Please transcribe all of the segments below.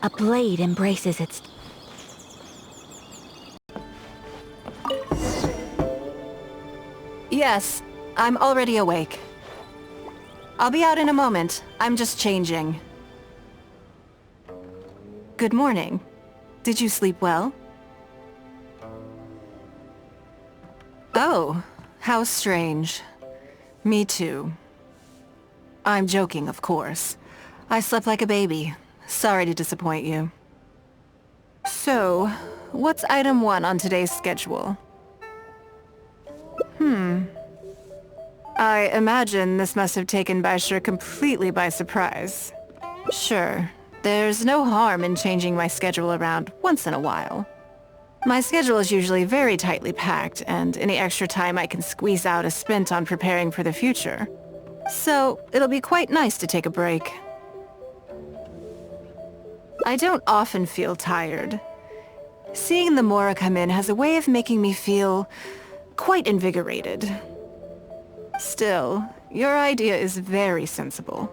A blade embraces its... Yes, I'm already awake. I'll be out in a moment. I'm just changing. Good morning. Did you sleep well? Oh, how strange. Me too. I'm joking, of course. I slept like a baby. Sorry to disappoint you. So, what's item 1 on today's schedule? I imagine this must have taken Baisha completely by surprise. Sure, there's no harm in changing my schedule around once in a while. My schedule is usually very tightly packed, and any extra time I can squeeze out is spent on preparing for the future. So, it'll be quite nice to take a break. I don't often feel tired. Seeing the Mora come in has a way of making me feel quite invigorated. Still, your idea is very sensible.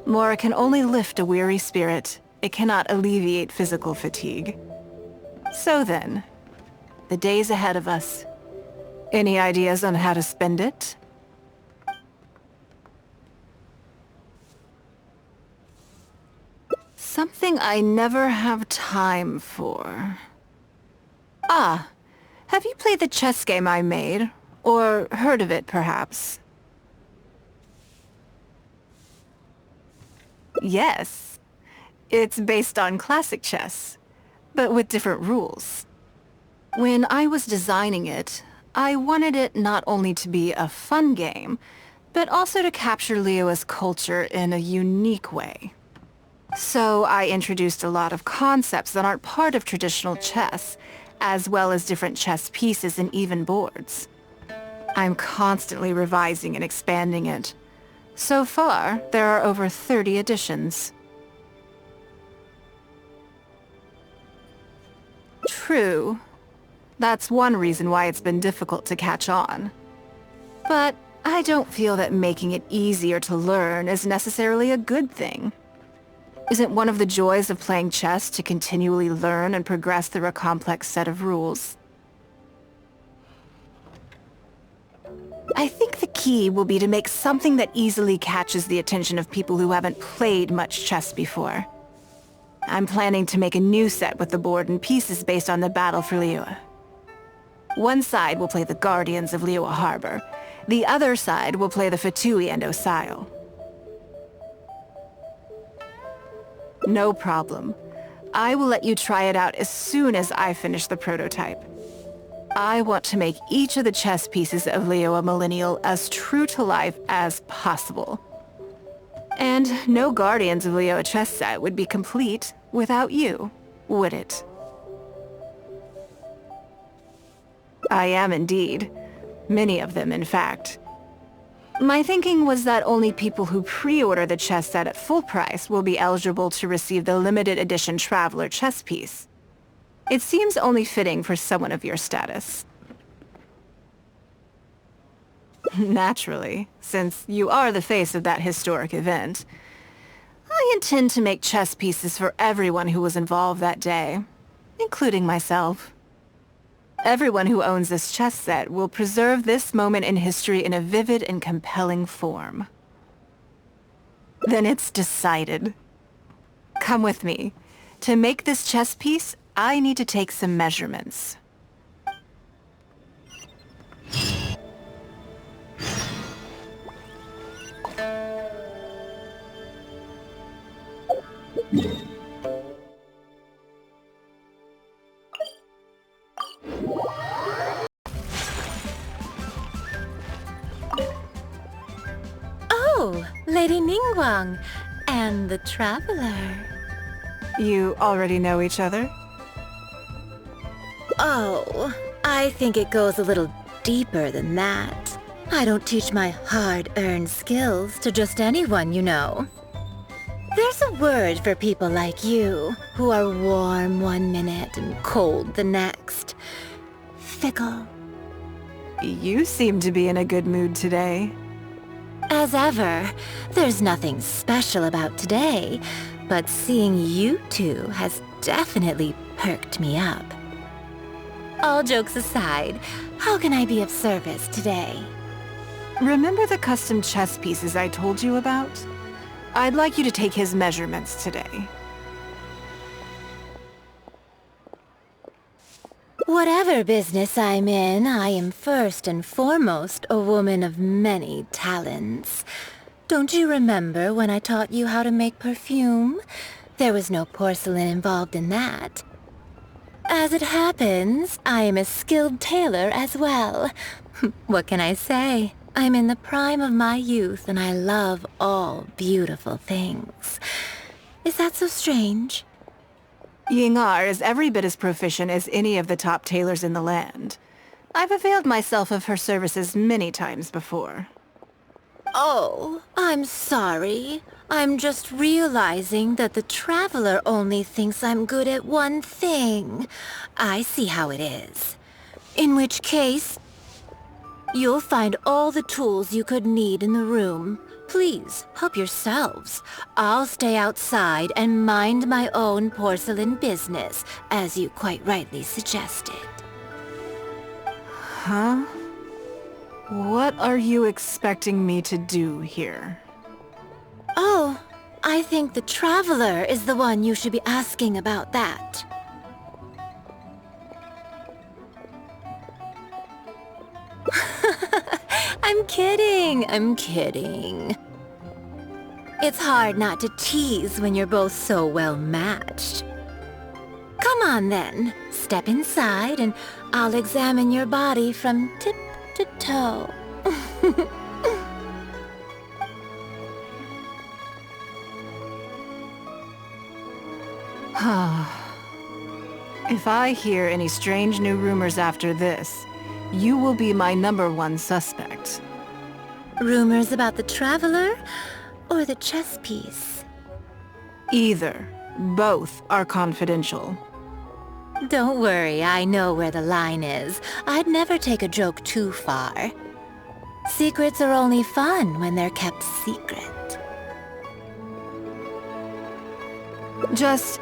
Mora can only lift a weary spirit. It cannot alleviate physical fatigue. So then, the days ahead of us. Any ideas on how to spend it? Something I never have time for. Ah, have you played the chess game I made? Or heard of it, perhaps? Yes. It's based on classic chess, but with different rules. When I was designing it, I wanted it not only to be a fun game, but also to capture Liyue's culture in a unique way. So I introduced a lot of concepts that aren't part of traditional chess, as well as different chess pieces and even boards. I'm constantly revising and expanding it. So far, there are over 30 editions. True. That's one reason why it's been difficult to catch on. But I don't feel that making it easier to learn is necessarily a good thing. Isn't one of the joys of playing chess to continually learn and progress through a complex set of rules? I think the key will be to make something that easily catches the attention of people who haven't played much chess before. I'm planning to make a new set with the board and pieces based on the battle for Liyue. One side will play the Guardians of Liyue Harbor. The other side will play the Fatui and Osial. No problem. I will let you try it out as soon as I finish the prototype. I want to make each of the chess pieces of Liyue Millennial as true to life as possible. And no Guardians of Liyue chess set would be complete without you, would it? I am indeed. Many of them, in fact. My thinking was that only people who pre-order the chess set at full price will be eligible to receive the limited edition Traveler chess piece. It seems only fitting for someone of your status. Naturally, since you are the face of that historic event. I intend to make chess pieces for everyone who was involved that day, including myself. Everyone who owns this chess set will preserve this moment in history in a vivid and compelling form. Then it's decided. Come with me. To make this chess piece, I need to take some measurements. Oh, Lady Ningguang and the Traveler. You already know each other? Oh, I think it goes a little deeper than that. I don't teach my hard-earned skills to just anyone, you know. There's a word for people like you, who are warm one minute and cold the next. Fickle. You seem to be in a good mood today. As ever, there's nothing special about today, but seeing you two has definitely perked me up. All jokes aside, how can I be of service today? Remember the custom chess pieces I told you about? I'd like you to take his measurements today. Whatever business I'm in, I am first and foremost a woman of many talents. Don't you remember when I taught you how to make perfume? There was no porcelain involved in that. As it happens, I am a skilled tailor as well. What can I say? I'm in the prime of my youth and I love all beautiful things. Is that so strange? Ying'ar is every bit as proficient as any of the top tailors in the land. I've availed myself of her services many times before. Oh, I'm sorry. I'm just realizing that the Traveler only thinks I'm good at one thing. I see how it is. In which case, you'll find all the tools you could need in the room. Please, help yourselves. I'll stay outside and mind my own porcelain business, as you quite rightly suggested. Huh? What are you expecting me to do here? Oh, I think the Traveler is the one you should be asking about that. I'm kidding. It's hard not to tease when you're both so well matched. Come on then, step inside and I'll examine your body from tip to toe. If I hear any strange new rumors after this, you will be my #1 suspect. Rumors about the Traveler or the chess piece? Either. Both are confidential. Don't worry, I know where the line is. I'd never take a joke too far. Secrets are only fun when they're kept secret. Just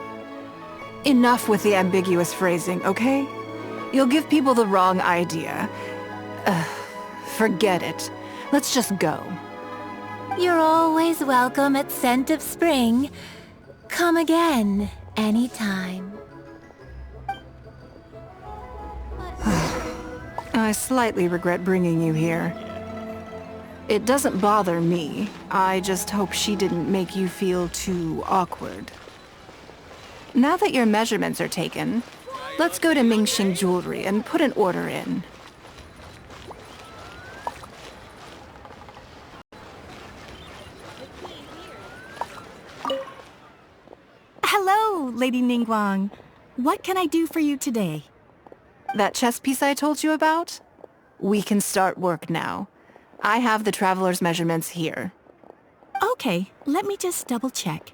enough with the ambiguous phrasing, okay? You'll give people the wrong idea. Forget it. Let's just go. You're always welcome at Scent of Spring. Come again, anytime. I slightly regret bringing you here. It doesn't bother me. I just hope she didn't make you feel too awkward. Now that your measurements are taken, let's go to Mingxing Jewelry and put an order in. Hello, Lady Ningguang. What can I do for you today? That chess piece I told you about? We can start work now. I have the Traveler's measurements here. Okay, let me just double check.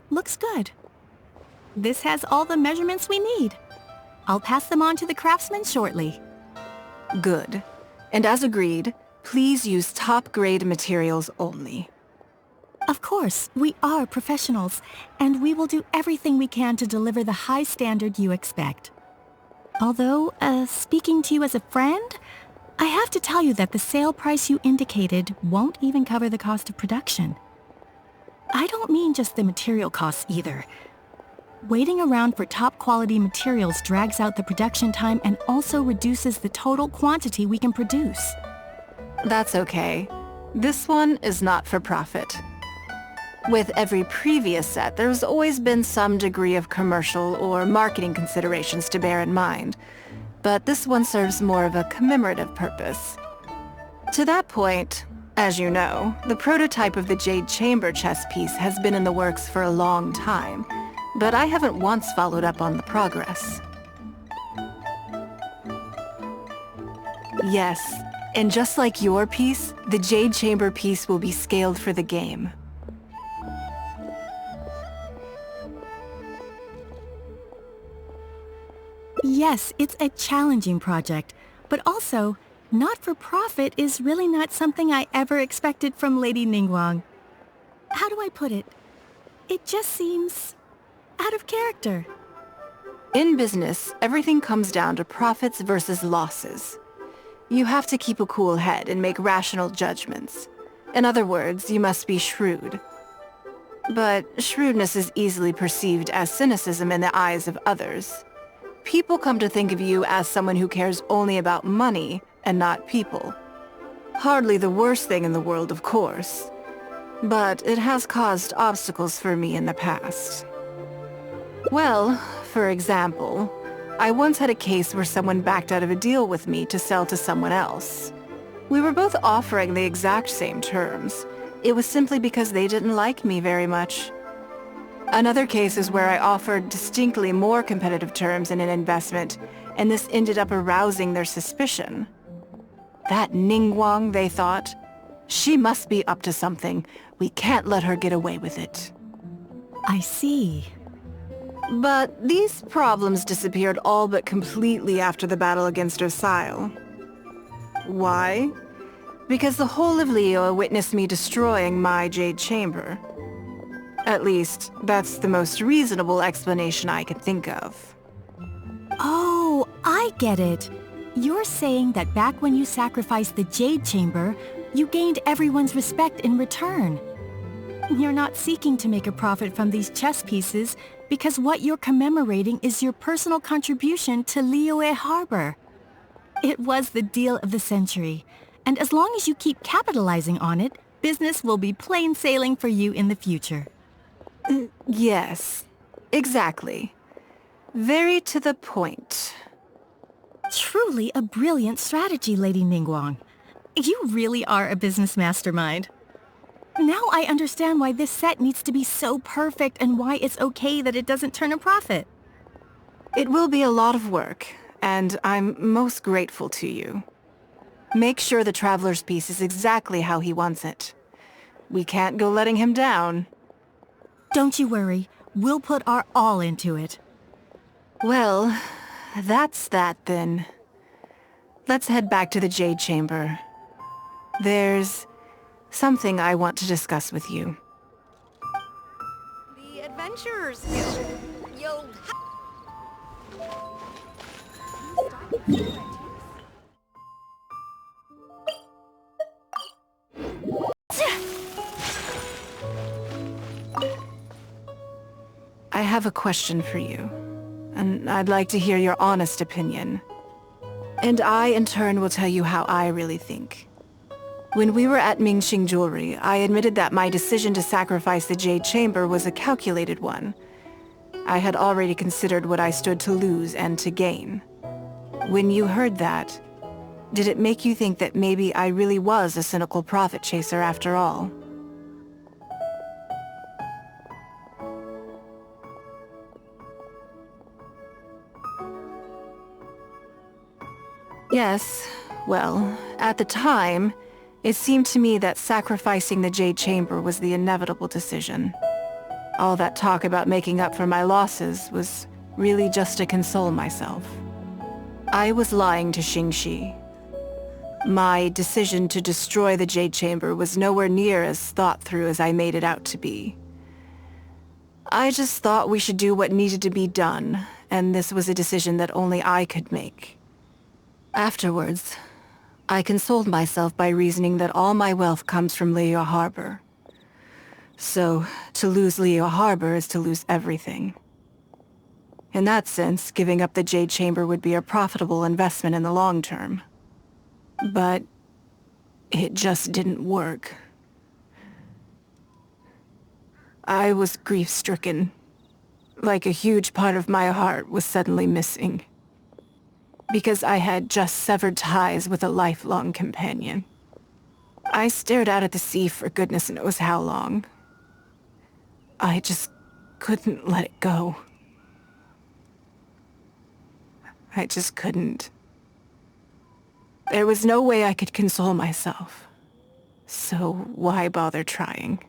Looks good. This has all the measurements we need. I'll pass them on to the craftsman shortly. Good. And as agreed, please use top-grade materials only. Of course, we are professionals, and we will do everything we can to deliver the high standard you expect. Although, speaking to you as a friend, I have to tell you that the sale price you indicated won't even cover the cost of production. I don't mean just the material costs either. Waiting around for top-quality materials drags out the production time and also reduces the total quantity we can produce. That's okay. This one is not for profit. With every previous set, there's always been some degree of commercial or marketing considerations to bear in mind, but this one serves more of a commemorative purpose. To that point, as you know, the prototype of the Jade Chamber chess piece has been in the works for a long time, but I haven't once followed up on the progress. Yes, and just like your piece, the Jade Chamber piece will be scaled for the game. Yes, it's a challenging project, but also, Not for profit is really not something I ever expected from Lady Ningguang. How do I put it? It just seems out of character. In business, everything comes down to profits versus losses. You have to keep a cool head and make rational judgments. In other words, you must be shrewd. But shrewdness is easily perceived as cynicism in the eyes of others. People come to think of you as someone who cares only about money and not people. Hardly the worst thing in the world, of course. But it has caused obstacles for me in the past. Well, for example, I once had a case where someone backed out of a deal with me to sell to someone else. We were both offering the exact same terms. It was simply because they didn't like me very much. Another case is where I offered distinctly more competitive terms in an investment, and this ended up arousing their suspicion. That Ningguang, they thought. She must be up to something. We can't let her get away with it. I see. But these problems disappeared all but completely after the battle against Osial. Why? Because the whole of Liyue witnessed me destroying my Jade chamber. At least, that's the most reasonable explanation I could think of. Oh, I get it. You're saying that back when you sacrificed the Jade chamber, you gained everyone's respect in return. You're not seeking to make a profit from these chess pieces because what you're commemorating is your personal contribution to Liyue Harbor. It was the deal of the century, and as long as you keep capitalizing on it, business will be plain sailing for you in the future. Yes, exactly. Very to the point. Truly a brilliant strategy, Lady Ningguang. You really are a business mastermind. Now I understand why this set needs to be so perfect and why it's okay that it doesn't turn a profit. It will be a lot of work, and I'm most grateful to you. Make sure the Traveler's piece is exactly how he wants it. We can't go letting him down. Don't you worry. We'll put our all into it. Well, that's that then. Let's head back to the Jade Chamber. There's something I want to discuss with you. The Adventurers Yo. I have a question for you, and I'd like to hear your honest opinion. And I, in turn, will tell you how I really think. When we were at Mingxing Jewelry, I admitted that my decision to sacrifice the Jade Chamber was a calculated one. I had already considered what I stood to lose and to gain. When you heard that, did it make you think that maybe I really was a cynical profit chaser after all? Yes, well, at the time, it seemed to me that sacrificing the Jade Chamber was the inevitable decision. All that talk about making up for my losses was really just to console myself. I was lying to Xingxi. My decision to destroy the Jade Chamber was nowhere near as thought through as I made it out to be. I just thought we should do what needed to be done, and this was a decision that only I could make. Afterwards, I consoled myself by reasoning that all my wealth comes from Liyue Harbor. So, to lose Liyue Harbor is to lose everything. In that sense, giving up the Jade Chamber would be a profitable investment in the long term. But it just didn't work. I was grief-stricken, like a huge part of my heart was suddenly missing. Because I had just severed ties with a lifelong companion. I stared out at the sea for goodness knows how long. I just couldn't let it go. I just couldn't. There was no way I could console myself. So why bother trying?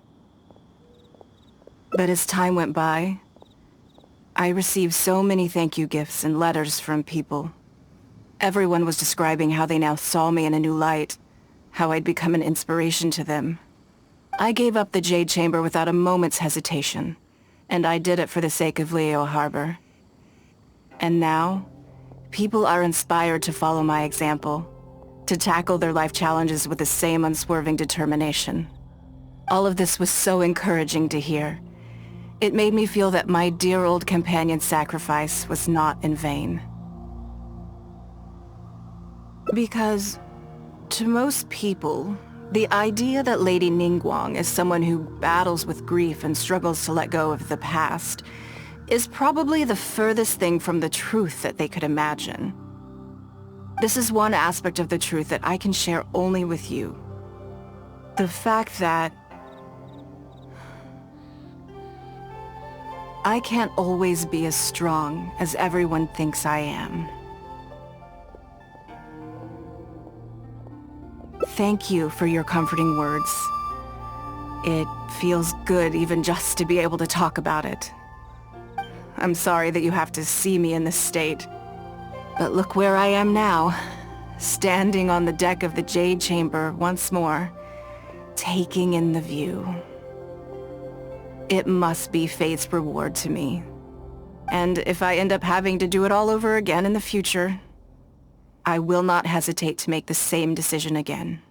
But as time went by, I received so many thank you gifts and letters from people. Everyone was describing how they now saw me in a new light, how I'd become an inspiration to them. I gave up the Jade Chamber without a moment's hesitation, and I did it for the sake of Liyue Harbor. And now, people are inspired to follow my example, to tackle their life challenges with the same unswerving determination. All of this was so encouraging to hear. It made me feel that my dear old companion's sacrifice was not in vain. Because, to most people, the idea that Lady Ningguang is someone who battles with grief and struggles to let go of the past is probably the furthest thing from the truth that they could imagine. This is one aspect of the truth that I can share only with you. The fact that I can't always be as strong as everyone thinks I am. Thank you for your comforting words. It feels good even just to be able to talk about it. I'm sorry that you have to see me in this state. But look where I am now, standing on the deck of the Jade Chamber once more, taking in the view. It must be fate's reward to me. And if I end up having to do it all over again in the future, I will not hesitate to make the same decision again.